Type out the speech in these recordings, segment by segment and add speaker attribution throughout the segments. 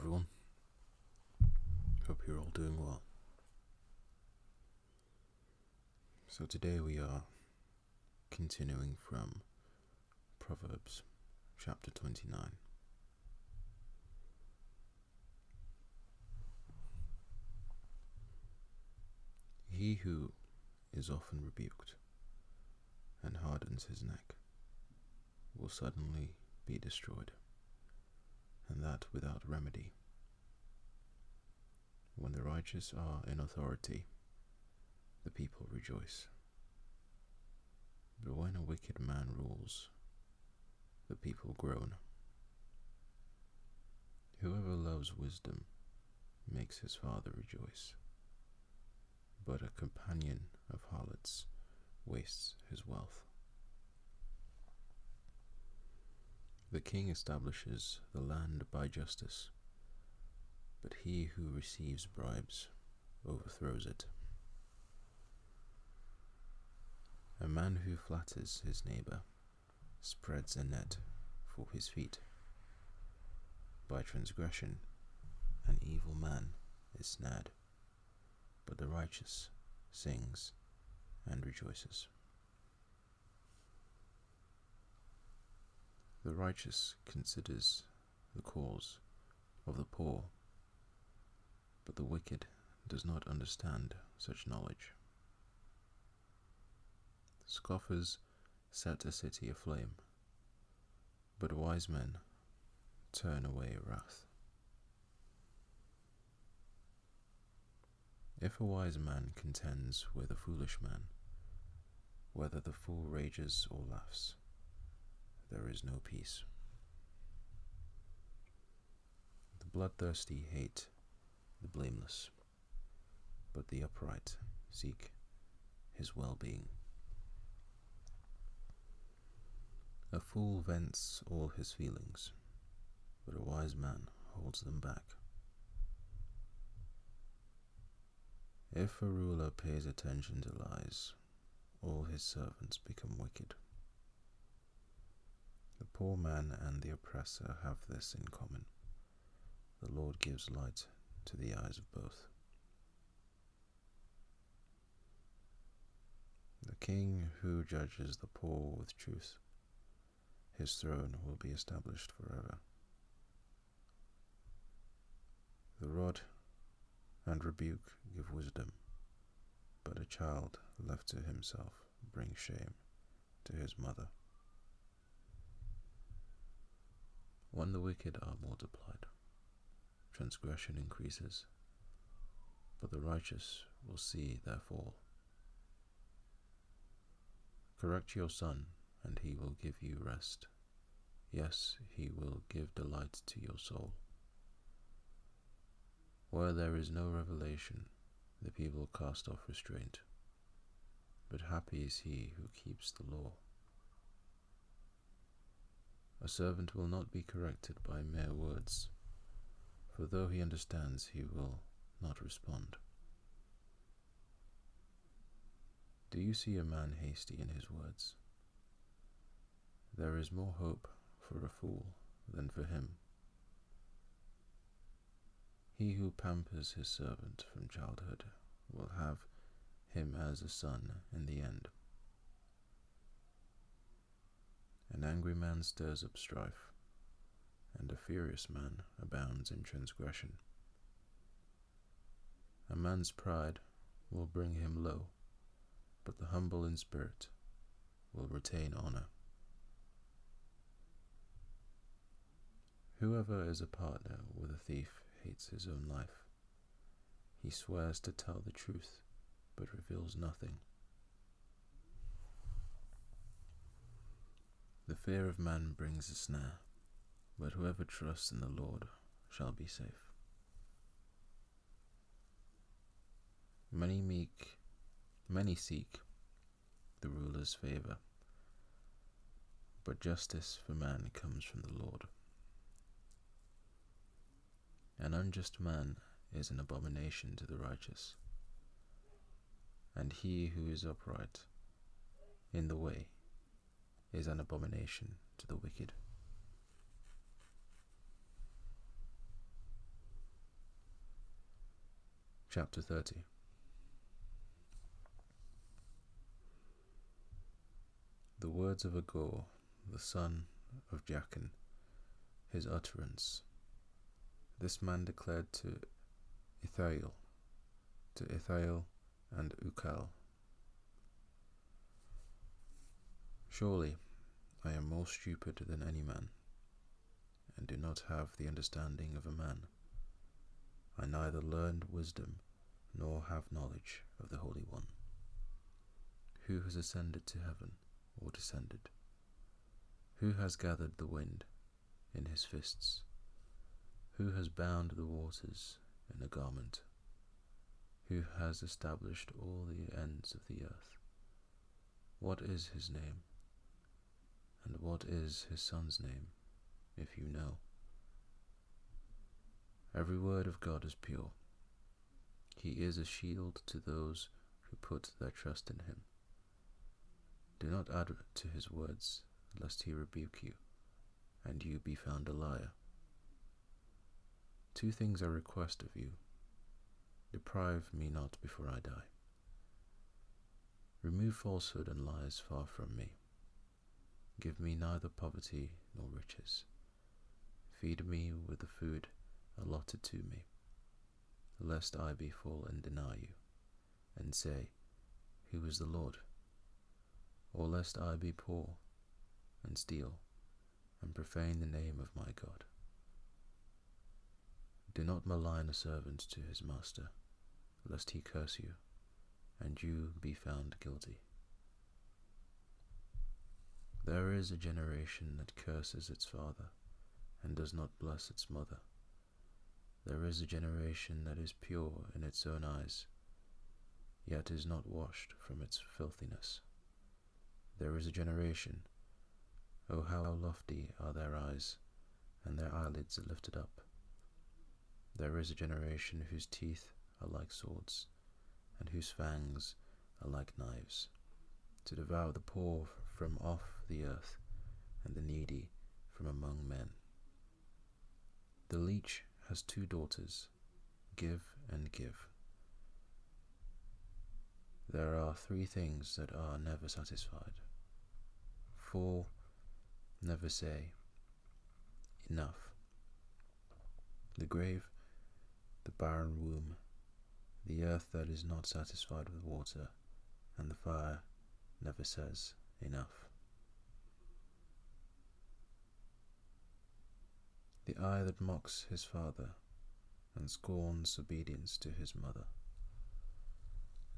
Speaker 1: everyone. Hope you're all doing well. So today we are continuing from Proverbs chapter 29. He who is often rebuked and hardens his neck will suddenly be destroyed, and that without remedy. When the righteous are in authority, the people rejoice. But when a wicked man rules, the people groan. Whoever loves wisdom makes his father rejoice, but a companion of harlots wastes his wealth. The king establishes the land by justice, but he who receives bribes overthrows it. A man who flatters his neighbor spreads a net for his feet. By transgression, an evil man is snared, but the righteous sings and rejoices. The righteous considers the cause of the poor, but the wicked does not understand such knowledge. Scoffers set a city aflame, but wise men turn away wrath. If a wise man contends with a foolish man, whether the fool rages or laughs, there is no peace. The bloodthirsty hate the blameless, but the upright seek his well-being. A fool vents all his feelings, but a wise man holds them back. If a ruler pays attention to lies, all his servants become wicked. The poor man and the oppressor have this in common: the Lord gives light to the eyes of both. The king who judges the poor with truth, his throne will be established forever. The rod and rebuke give wisdom, but a child left to himself brings shame to his mother. When the wicked are multiplied, transgression increases, but the righteous will see their fall. Correct your son, and he will give you rest. Yes, he will give delight to your soul. Where there is no revelation, the people cast off restraint, but happy is he who keeps the law. A servant will not be corrected by mere words, for though he understands, he will not respond. Do you see a man hasty in his words? There is more hope for a fool than for him. He who pampers his servant from childhood will have him as a son in the end. An angry man stirs up strife, and a furious man abounds in transgression. A man's pride will bring him low, but the humble in spirit will retain honor. Whoever is a partner with a thief hates his own life. He swears to tell the truth, but reveals nothing. The fear of man brings a snare, but whoever trusts in the Lord shall be safe. Many seek the ruler's favor, but justice for man comes from the Lord. An unjust man is an abomination to the righteous, and he who is upright in the way is an abomination to the wicked. Chapter 30. The words of Agur, the son of Jachin, his utterance. This man declared to Ithael and Ukal, surely I am more stupid than any man, and do not have the understanding of a man. I neither learned wisdom nor have knowledge of the Holy One. Who has ascended to heaven, or descended? Who has gathered the wind in his fists? Who has bound the waters in a garment? Who has established all the ends of the earth? What is his name? And what is his son's name, if you know? Every word of God is pure. He is a shield to those who put their trust in him. Do not add to his words, lest he rebuke you, and you be found a liar. 2 things I request of you. Deprive me not before I die. Remove falsehood and lies far from me. Give me neither poverty nor riches. Feed me with the food allotted to me, lest I be full and deny you, and say, Who is the Lord? Or lest I be poor, and steal, and profane the name of my God. Do not malign a servant to his master, lest he curse you, and you be found guilty. There is a generation that curses its father, and does not bless its mother. There is a generation that is pure in its own eyes, yet is not washed from its filthiness. There is a generation, oh how lofty are their eyes, and their eyelids are lifted up. There is a generation whose teeth are like swords, and whose fangs are like knives, to devour the poor from off the earth, and the needy from among men. The leech has 2 daughters, give and give. There are 3 things that are never satisfied. 4 never say, enough. The grave, the barren womb, the earth that is not satisfied with water, and the fire never says, enough. The eye that mocks his father, and scorns obedience to his mother.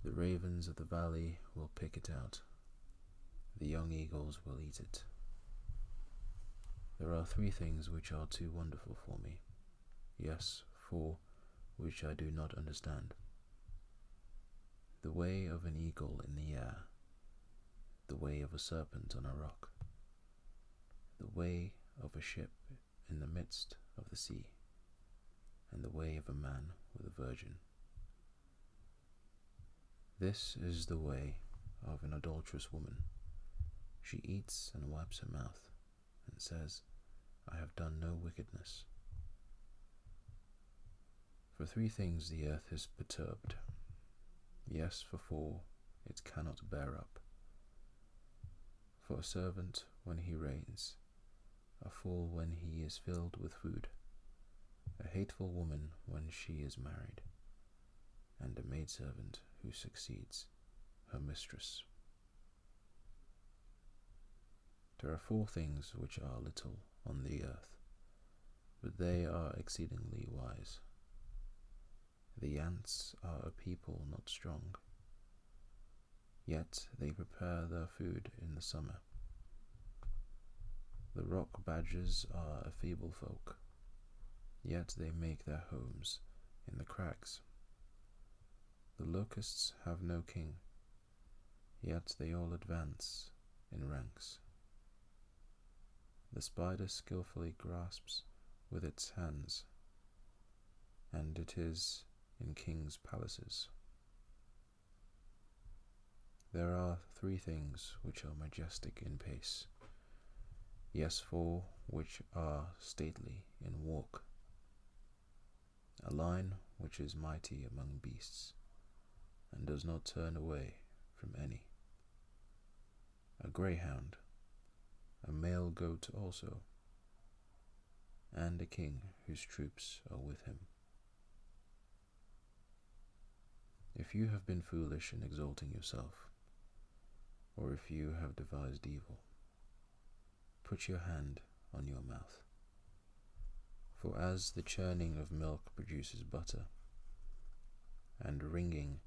Speaker 1: The ravens of the valley will pick it out. The young eagles will eat it. There are 3 things which are too wonderful for me. Yes, 4 which I do not understand. The way of an eagle in the air, the way of a serpent on a rock, the way of a ship in the midst of the sea, and the way of a man with a virgin. This is the way of an adulterous woman. She eats and wipes her mouth, and says, I have done no wickedness. For 3 things the earth is perturbed. Yes, for 4 it cannot bear up. For a servant when he reigns, a fool when he is filled with food, a hateful woman when she is married, and a maidservant who succeeds her mistress. There are 4 things which are little on the earth, but they are exceedingly wise. The ants are a people not strong, yet they prepare their food in the summer. The rock badgers are a feeble folk, yet they make their homes in the crags. The locusts have no king, yet they all advance in ranks. The spider skillfully grasps with its hands, and it is in kings' palaces. There are 3 things which are majestic in pace, yes, 4 which are stately in walk. A lion which is mighty among beasts, and does not turn away from any. A greyhound, a male goat also, and a king whose troops are with him. If you have been foolish in exalting yourself, or if you have devised evil, put your hand on your mouth. For as the churning of milk produces butter, and wringing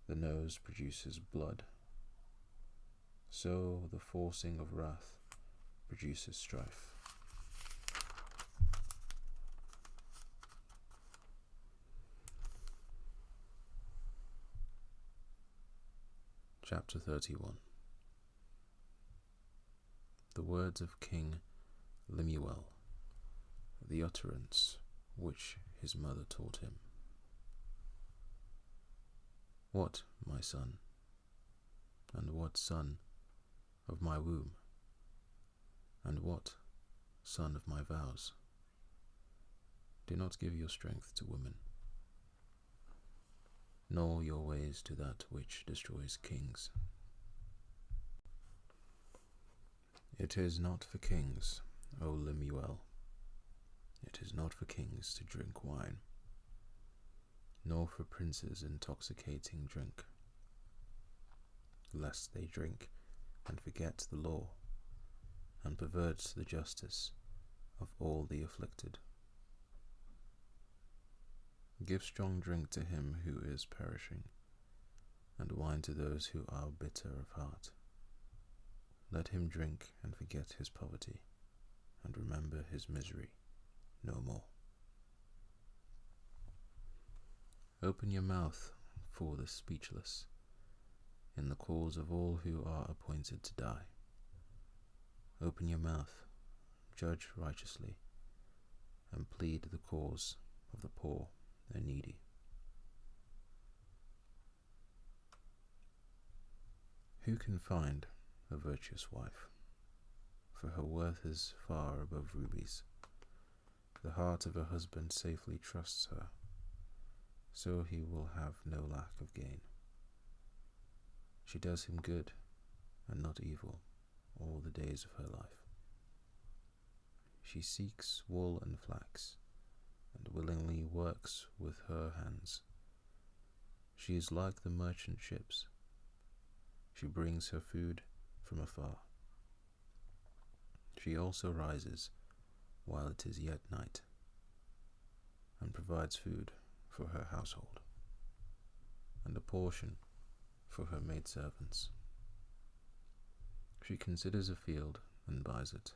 Speaker 1: the nose produces blood, so the forcing of wrath produces strife. Chapter 31. The words of King Lemuel, the utterance which his mother taught him. What, my son, and what son of my womb, and what son of my vows? Do not give your strength to women, nor your ways to that which destroys kings. It is not for kings, O Lemuel, it is not for kings to drink wine, nor for princes intoxicating drink, lest they drink and forget the law, and pervert the justice of all the afflicted. Give strong drink to him who is perishing, and wine to those who are bitter of heart. Let him drink and forget his poverty, and remember his misery no more. Open your mouth for the speechless, in the cause of all who are appointed to die. Open your mouth, judge righteously, and plead the cause of the poor and needy. Who can find a virtuous wife? For her worth is far above rubies. The heart of her husband safely trusts her, so he will have no lack of gain. She does him good and not evil all the days of her life. She seeks wool and flax, and willingly works with her hands. She is like the merchant ships. She brings her food from afar. She also rises while it is yet night, and provides food for her household, and a portion for her maidservants. She considers a field and buys it.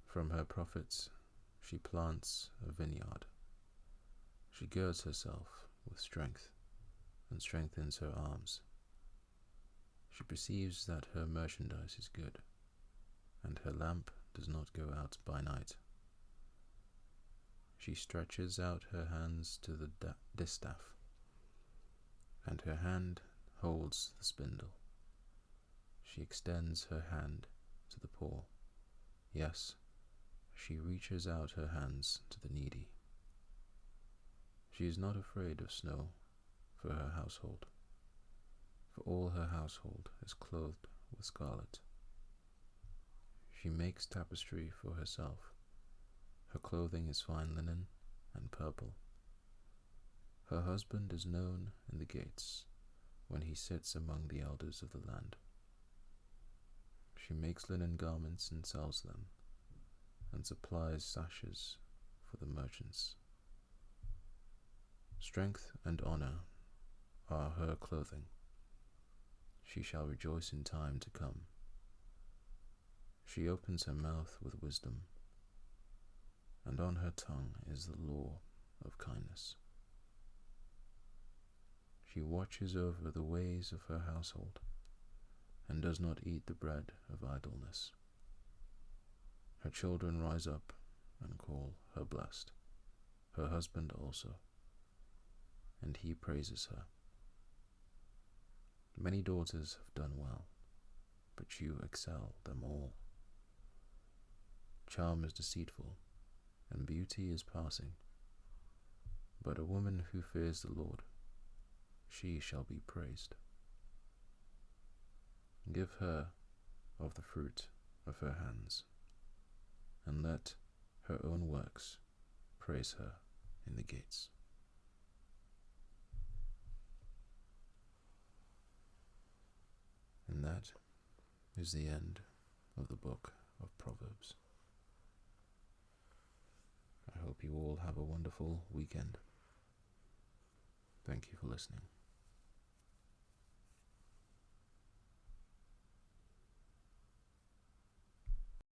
Speaker 1: From her profits she plants a vineyard. She girds herself with strength and strengthens her arms. She perceives that her merchandise is good, and her lamp does not go out by night. She stretches out her hands to the distaff, and her hand holds the spindle. She extends her hand to the poor. Yes, she reaches out her hands to the needy. She is not afraid of snow for her household, for all her household is clothed with scarlet. She makes tapestry for herself. Her clothing is fine linen and purple. Her husband is known in the gates when he sits among the elders of the land. She makes linen garments and sells them, and supplies sashes for the merchants. Strength and honor are her clothing. She shall rejoice in time to come. She opens her mouth with wisdom, and on her tongue is the law of kindness. She watches over the ways of her household, and does not eat the bread of idleness. Her children rise up and call her blessed, her husband also, and he praises her. Many daughters have done well, but you excel them all. Charm is deceitful, and beauty is passing, But a woman who fears the Lord, she shall be praised. Give her of the fruit of her hands, and let her own works praise her in the gates. And that is the end of the book of Proverbs. I hope you all have a wonderful weekend. Thank you for listening.